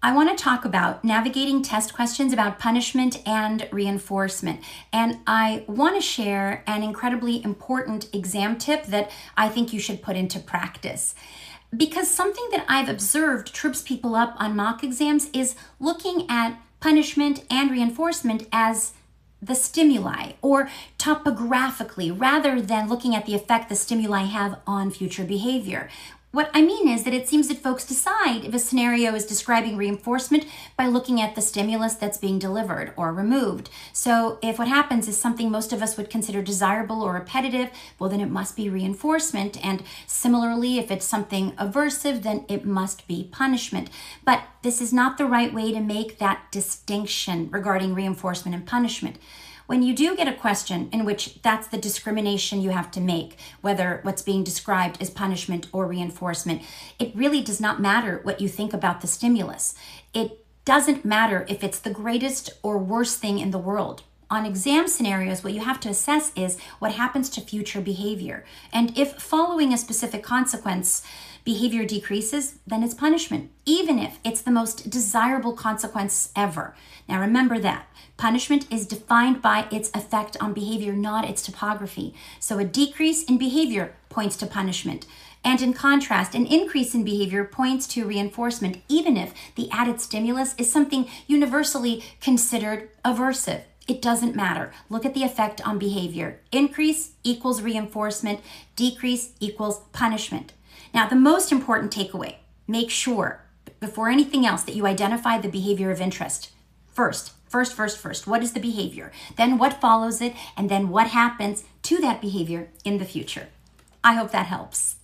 I want to talk about navigating test questions about punishment and reinforcement. And I want to share an incredibly important exam tip that I think you should put into practice. Because something that I've observed trips people up on mock exams is looking at punishment and reinforcement as the stimuli or topographically rather than looking at the effect the stimuli have on future behavior. What I mean is that it seems that folks decide if a scenario is describing reinforcement by looking at the stimulus that's being delivered or removed. So if what happens is something most of us would consider desirable or repetitive, well, then it must be reinforcement. And similarly, if it's something aversive, then it must be punishment. But this is not the right way to make that distinction regarding reinforcement and punishment. When you do get a question in which that's the discrimination you have to make, whether what's being described is punishment or reinforcement, it really does not matter what you think about the stimulus. It doesn't matter if it's the greatest or worst thing in the world. On exam scenarios, what you have to assess is what happens to future behavior. And if following a specific consequence, behavior decreases, then it's punishment, even if it's the most desirable consequence ever. Now remember that. Punishment is defined by its effect on behavior, not its topography. So a decrease in behavior points to punishment. And in contrast, an increase in behavior points to reinforcement, even if the added stimulus is something universally considered aversive. It doesn't matter. Look at the effect on behavior. Increase equals reinforcement, decrease equals punishment. Now, the most important takeaway, make sure before anything else that you identify the behavior of interest. First, what is the behavior? Then what follows it? And then what happens to that behavior in the future? I hope that helps.